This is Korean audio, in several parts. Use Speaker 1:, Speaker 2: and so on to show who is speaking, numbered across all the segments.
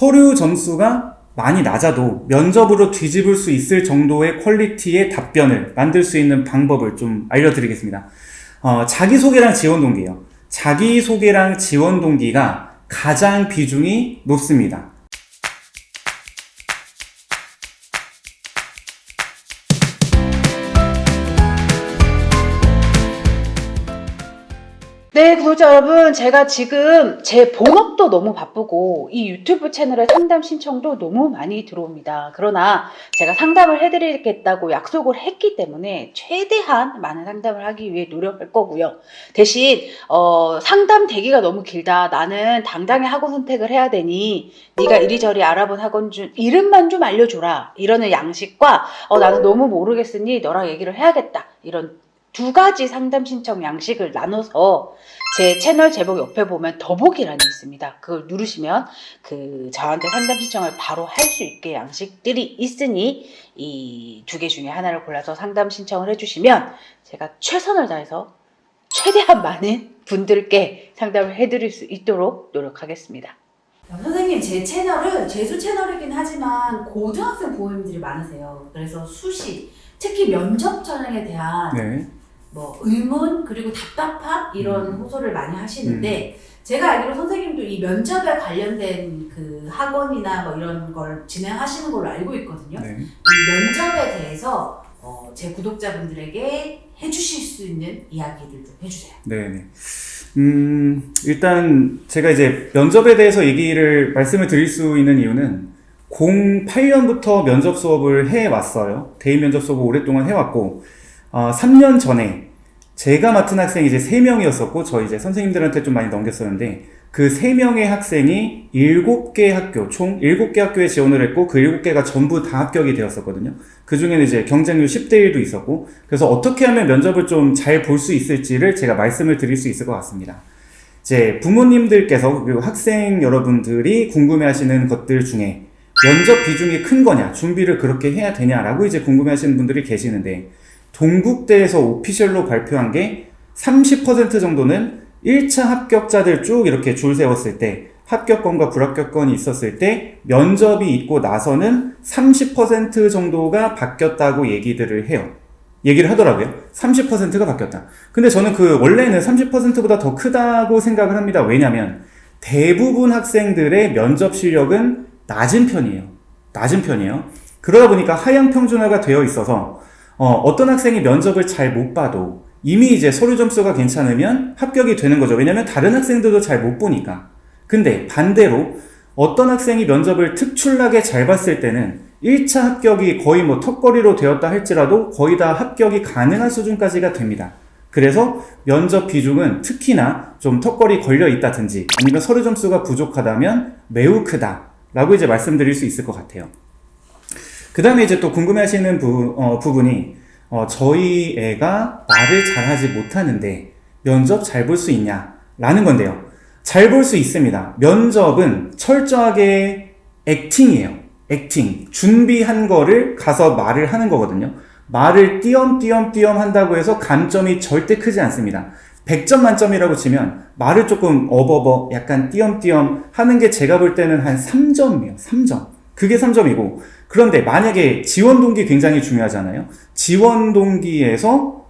Speaker 1: 서류 점수가 많이 낮아도 면접으로 뒤집을 수 있을 정도의 퀄리티의 답변을 만들 수 있는 방법을 좀 알려드리겠습니다. 자기소개랑 지원 동기예요. 자기소개랑 지원 동기가 가장 비중이 높습니다.
Speaker 2: 네, 구독자 여러분, 제가 지금 제 본업도 너무 바쁘고 이 유튜브 채널에 상담 신청도 너무 많이 들어옵니다. 그러나 제가 상담을 해드리겠다고 약속을 했기 때문에 최대한 많은 상담을 하기 위해 노력할 거고요. 대신 상담 대기가 너무 길다. 나는 당장에 학원 선택을 해야 되니 네가 이리저리 알아본 학원 중 이름만 좀 알려줘라. 이러는 양식과 나는 너무 모르겠으니 너랑 얘기를 해야겠다. 이런 두 가지 상담 신청 양식을 나눠서 제 채널 제목 옆에 보면 더보기란이 있습니다. 그걸 누르시면 저한테 상담 신청을 바로 할 수 있게 양식들이 있으니 이 두 개 중에 하나를 골라서 상담 신청을 해주시면 제가 최선을 다해서 최대한 많은 분들께 상담을 해드릴 수 있도록 노력하겠습니다.
Speaker 3: 선생님, 제 채널은 재수 채널이긴 하지만 고등학생 부모님들이 많으세요. 그래서 수시, 특히 면접 전형에 대한 의문 그리고 답답함 이런 호소를 많이 하시는데 제가 알기로 선생님도 이 면접에 관련된 그 학원이나 이런 걸 진행하시는 걸로 알고 있거든요. 이 면접에 대해서 제 구독자분들에게 해주실 수 있는 이야기를 좀 해주세요.
Speaker 1: 네네. 일단 제가 이제 면접에 대해서 말씀을 드릴 수 있는 이유는 08년부터 면접 수업을 해왔어요. 대인 면접 수업을 오랫동안 해왔고 3년 전에 제가 맡은 학생이 이제 3명이었었고 저희 이제 선생님들한테 좀 많이 넘겼었는데 그 3명의 학생이 7개 학교, 총 7개 학교에 지원을 했고 그 7개가 전부 다 합격이 되었었거든요. 그 중에는 이제 경쟁률 10대 1도 있었고 그래서 어떻게 하면 면접을 좀 잘 볼 수 있을지를 제가 말씀을 드릴 수 있을 것 같습니다. 이제 부모님들께서 그리고 학생 여러분들이 궁금해하시는 것들 중에 면접 비중이 큰 거냐, 준비를 그렇게 해야 되냐라고 이제 궁금해하시는 분들이 계시는데 동국대에서 오피셜로 발표한 게 30% 정도는 1차 합격자들 쭉 이렇게 줄 세웠을 때 합격권과 불합격권이 있었을 때 면접이 있고 나서는 30% 정도가 바뀌었다고 얘기를 하더라고요. 30%가 바뀌었다. 근데 저는 원래는 30%보다 더 크다고 생각을 합니다. 왜냐면 대부분 학생들의 면접 실력은 낮은 편이에요. 그러다 보니까 하향 평준화가 되어 있어서 어떤 학생이 면접을 잘 못 봐도 이미 이제 서류 점수가 괜찮으면 합격이 되는 거죠. 왜냐면 다른 학생들도 잘 못 보니까. 근데 반대로 어떤 학생이 면접을 특출나게 잘 봤을 때는 1차 합격이 거의 턱걸이로 되었다 할지라도 거의 다 합격이 가능한 수준까지가 됩니다. 그래서 면접 비중은 특히나 좀 턱걸이 걸려 있다든지 아니면 서류 점수가 부족하다면 매우 크다라고 이제 말씀드릴 수 있을 것 같아요. 그 다음에 이제 또 궁금해하시는 부분이 저희 애가 말을 잘하지 못하는데 면접 잘 볼 수 있냐라는 건데요. 잘 볼 수 있습니다. 면접은 철저하게 액팅이에요. 액팅. 준비한 거를 가서 말을 하는 거거든요. 말을 띄엄띄엄 한다고 해서 감점이 절대 크지 않습니다. 100점 만점이라고 치면 말을 조금 약간 띄엄띄엄 하는 게 제가 볼 때는 한 3점이에요. 3점. 그게 3점이고 그런데 만약에 지원 동기 굉장히 중요하잖아요. 지원 동기에서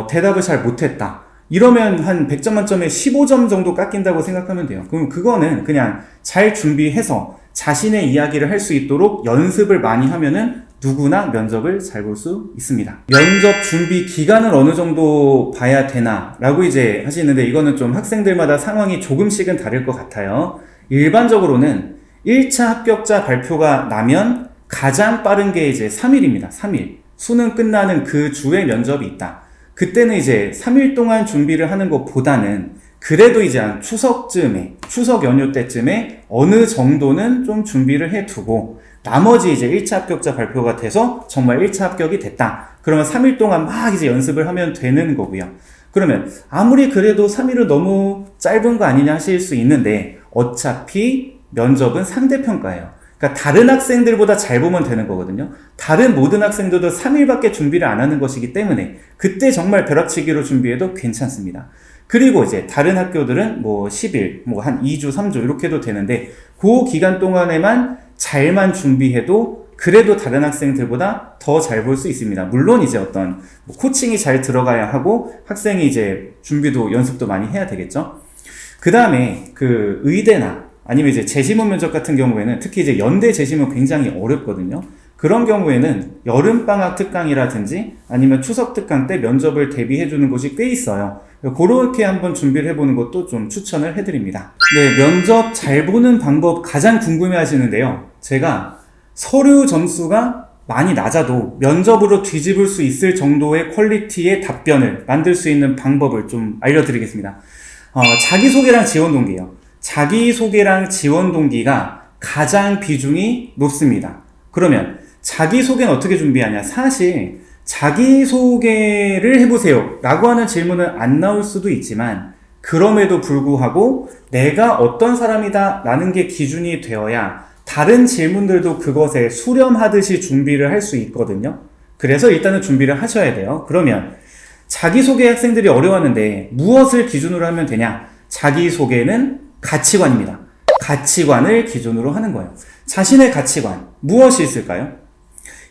Speaker 1: 대답을 잘 못했다. 이러면 한 100점 만점에 15점 정도 깎인다고 생각하면 돼요. 그럼 그거는 그냥 잘 준비해서 자신의 이야기를 할 수 있도록 연습을 많이 하면은 누구나 면접을 잘 볼 수 있습니다. 면접 준비 기간을 어느 정도 봐야 되나 라고 이제 하시는데 이거는 좀 학생들마다 상황이 조금씩은 다를 것 같아요. 일반적으로는 1차 합격자 발표가 나면 가장 빠른 게 이제 3일입니다. 3일. 수능 끝나는 그 주에 면접이 있다. 그때는 이제 3일 동안 준비를 하는 것보다는 그래도 이제 한 추석 연휴 때쯤에 어느 정도는 좀 준비를 해두고 나머지 이제 1차 합격자 발표가 돼서 정말 1차 합격이 됐다. 그러면 3일 동안 막 이제 연습을 하면 되는 거고요. 그러면 아무리 그래도 3일은 너무 짧은 거 아니냐 하실 수 있는데 어차피 면접은 상대평가예요. 그러니까 다른 학생들보다 잘 보면 되는 거거든요. 다른 모든 학생들도 3일밖에 준비를 안 하는 것이기 때문에 그때 정말 벼락치기로 준비해도 괜찮습니다. 그리고 이제 다른 학교들은 뭐 10일, 뭐 한 2주, 3주 이렇게 해도 되는데 그 기간 동안에만 잘만 준비해도 그래도 다른 학생들보다 더 잘 볼 수 있습니다. 물론 이제 어떤 뭐 코칭이 잘 들어가야 하고 학생이 이제 준비도 연습도 많이 해야 되겠죠. 그 다음에 그 의대나 아니면 이제 재시문 면접 같은 경우에는 특히 이제 연대 재시문 굉장히 어렵거든요. 그런 경우에는 여름방학 특강이라든지 아니면 추석 특강 때 면접을 대비해 주는 곳이 꽤 있어요. 그렇게 한번 준비를 해보는 것도 좀 추천을 해드립니다. 네, 면접 잘 보는 방법 가장 궁금해 하시는데요. 제가 서류 점수가 많이 낮아도 면접으로 뒤집을 수 있을 정도의 퀄리티의 답변을 만들 수 있는 방법을 좀 알려드리겠습니다. 자기소개랑 지원 동기예요. 자기소개랑 지원 동기가 가장 비중이 높습니다. 그러면 자기소개는 어떻게 준비하냐? 사실 자기소개를 해보세요 라고 하는 질문은 안 나올 수도 있지만 그럼에도 불구하고 내가 어떤 사람이다 라는 게 기준이 되어야 다른 질문들도 그것에 수렴하듯이 준비를 할 수 있거든요. 그래서 일단은 준비를 하셔야 돼요. 그러면 자기소개 학생들이 어려워하는데 무엇을 기준으로 하면 되냐? 자기소개는 가치관입니다. 가치관을 기준으로 하는 거예요. 자신의 가치관, 무엇이 있을까요?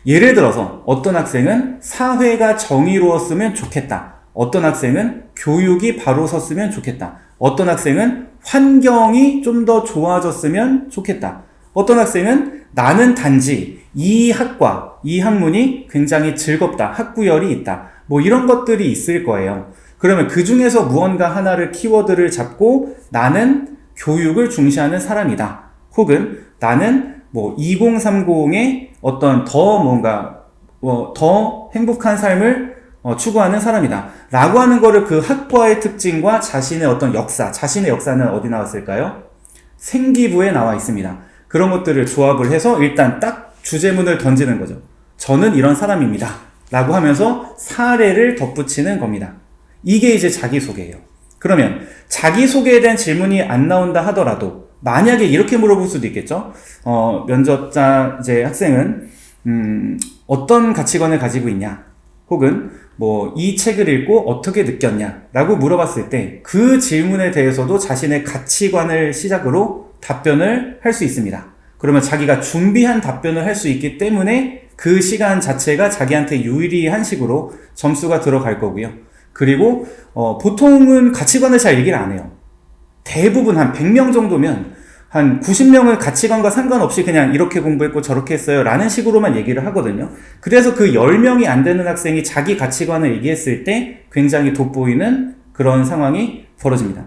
Speaker 1: 예를 들어서 어떤 학생은 사회가 정의로웠으면 좋겠다. 어떤 학생은 교육이 바로 섰으면 좋겠다. 어떤 학생은 환경이 좀 더 좋아졌으면 좋겠다. 어떤 학생은 나는 단지 이 학과, 이 학문이 굉장히 즐겁다. 학구열이 있다. 뭐 이런 것들이 있을 거예요. 그러면 그 중에서 무언가 하나를 키워드를 잡고 나는 교육을 중시하는 사람이다. 혹은 나는 뭐 2030의 어떤 더 행복한 삶을 추구하는 사람이다. 라고 하는 거를 그 학과의 특징과 자신의 어떤 역사, 자신의 역사는 어디 나왔을까요? 생기부에 나와 있습니다. 그런 것들을 조합을 해서 일단 딱 주제문을 던지는 거죠. 저는 이런 사람입니다. 라고 하면서 사례를 덧붙이는 겁니다. 이게 이제 자기소개예요. 그러면 자기소개에 대한 질문이 안 나온다 하더라도 만약에 이렇게 물어볼 수도 있겠죠. 면접자 이제 학생은 어떤 가치관을 가지고 있냐? 혹은 뭐 이 책을 읽고 어떻게 느꼈냐? 라고 물어봤을 때 그 질문에 대해서도 자신의 가치관을 시작으로 답변을 할 수 있습니다. 그러면 자기가 준비한 답변을 할 수 있기 때문에 그 시간 자체가 자기한테 유리한 식으로 점수가 들어갈 거고요. 그리고 보통은 가치관을 잘 얘기를 안 해요. 대부분 한 100명 정도면 한 90명은 가치관과 상관없이 그냥 이렇게 공부했고 저렇게 했어요 라는 식으로만 얘기를 하거든요. 그래서 그 10명이 안 되는 학생이 자기 가치관을 얘기했을 때 굉장히 돋보이는 그런 상황이 벌어집니다.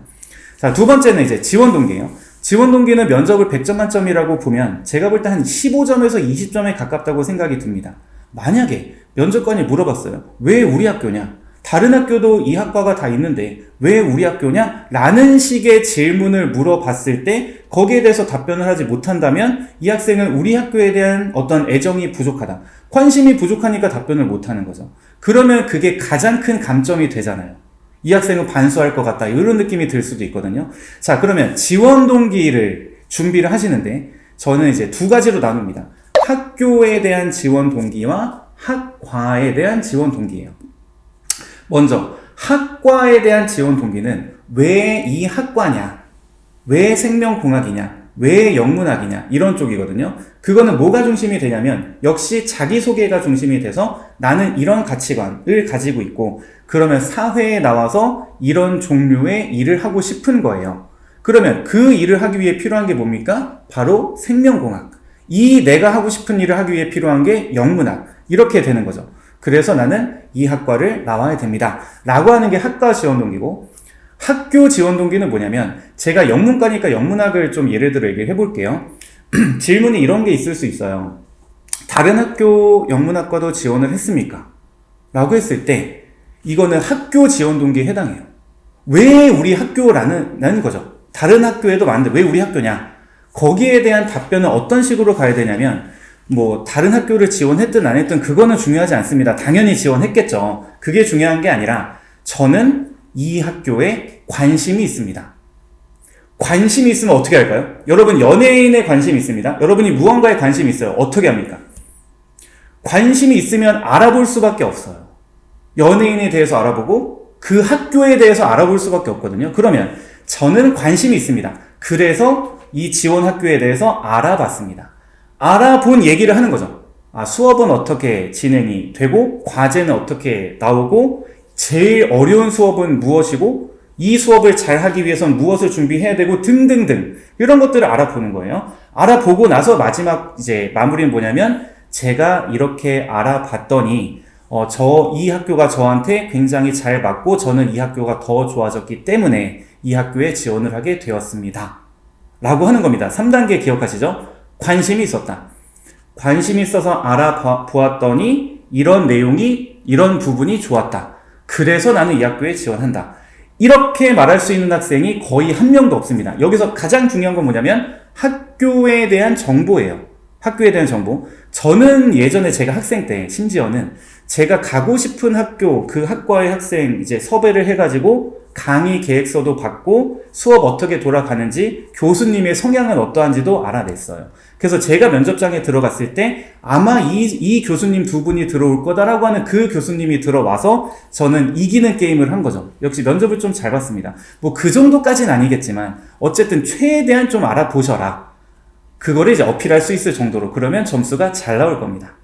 Speaker 1: 자, 두 번째는 이제 지원 동기예요. 지원 동기는 면접을 100점 만점이라고 보면 제가 볼 때 한 15점에서 20점에 가깝다고 생각이 듭니다. 만약에 면접관이 물어봤어요. 왜 우리 학교냐? 다른 학교도 이 학과가 다 있는데 왜 우리 학교냐? 라는 식의 질문을 물어봤을 때 거기에 대해서 답변을 하지 못한다면 이 학생은 우리 학교에 대한 어떤 애정이 부족하다. 관심이 부족하니까 답변을 못하는 거죠. 그러면 그게 가장 큰 감점이 되잖아요. 이 학생은 반수할 것 같다. 이런 느낌이 들 수도 있거든요. 자, 그러면 지원 동기를 준비를 하시는데 저는 이제 두 가지로 나눕니다. 학교에 대한 지원 동기와 학과에 대한 지원 동기예요. 먼저 학과에 대한 지원 동기는 왜 이 학과냐, 왜 생명공학이냐, 왜 영문학이냐 이런 쪽이거든요. 그거는 뭐가 중심이 되냐면 역시 자기소개가 중심이 돼서 나는 이런 가치관을 가지고 있고 그러면 사회에 나와서 이런 종류의 일을 하고 싶은 거예요. 그러면 그 일을 하기 위해 필요한 게 뭡니까? 바로 생명공학. 이 내가 하고 싶은 일을 하기 위해 필요한 게 영문학. 이렇게 되는 거죠. 그래서 나는 이 학과를 나와야 됩니다. 라고 하는 게 학과 지원 동기고 학교 지원 동기는 뭐냐면 제가 영문과니까 영문학을 좀 예를 들어 얘기를 해볼게요. 질문이 이런 게 있을 수 있어요. 다른 학교 영문학과도 지원을 했습니까? 라고 했을 때 이거는 학교 지원 동기에 해당해요. 왜 우리 학교라는 거죠. 다른 학교에도 많은데 왜 우리 학교냐? 거기에 대한 답변은 어떤 식으로 가야 되냐면 뭐 다른 학교를 지원했든 안 했든 그거는 중요하지 않습니다. 당연히 지원했겠죠. 그게 중요한 게 아니라 저는 이 학교에 관심이 있습니다. 관심이 있으면 어떻게 할까요? 여러분 연예인에 관심이 있습니다. 여러분이 무언가에 관심이 있어요. 어떻게 합니까? 관심이 있으면 알아볼 수밖에 없어요. 연예인에 대해서 알아보고 그 학교에 대해서 알아볼 수밖에 없거든요. 그러면 저는 관심이 있습니다. 그래서 이 지원 학교에 대해서 알아봤습니다. 알아본 얘기를 하는 거죠. 수업은 어떻게 진행이 되고 과제는 어떻게 나오고 제일 어려운 수업은 무엇이고 이 수업을 잘 하기 위해서는 무엇을 준비해야 되고 등등등 이런 것들을 알아보는 거예요. 알아보고 나서 마지막 이제 마무리는 뭐냐면 제가 이렇게 알아봤더니 이 학교가 저한테 굉장히 잘 맞고 저는 이 학교가 더 좋아졌기 때문에 이 학교에 지원을 하게 되었습니다. 라고 하는 겁니다. 3단계 기억하시죠? 관심이 있었다. 관심이 있어서 알아보았더니 이런 내용이 이런 부분이 좋았다. 그래서 나는 이 학교에 지원한다. 이렇게 말할 수 있는 학생이 거의 한 명도 없습니다. 여기서 가장 중요한 건 뭐냐면 학교에 대한 정보예요. 학교에 대한 정보. 저는 예전에 제가 학생 때 심지어는 제가 가고 싶은 학교, 그 학과의 학생 이제 섭외를 해가지고 강의 계획서도 받고 수업 어떻게 돌아가는지 교수님의 성향은 어떠한지도 알아냈어요. 그래서 제가 면접장에 들어갔을 때 아마 이 교수님 두 분이 들어올 거다라고 하는 그 교수님이 들어와서 저는 이기는 게임을 한 거죠. 역시 면접을 좀 잘 봤습니다. 뭐 그 정도까지는 아니겠지만 어쨌든 최대한 좀 알아보셔라. 그거를 이제 어필할 수 있을 정도로 그러면 점수가 잘 나올 겁니다.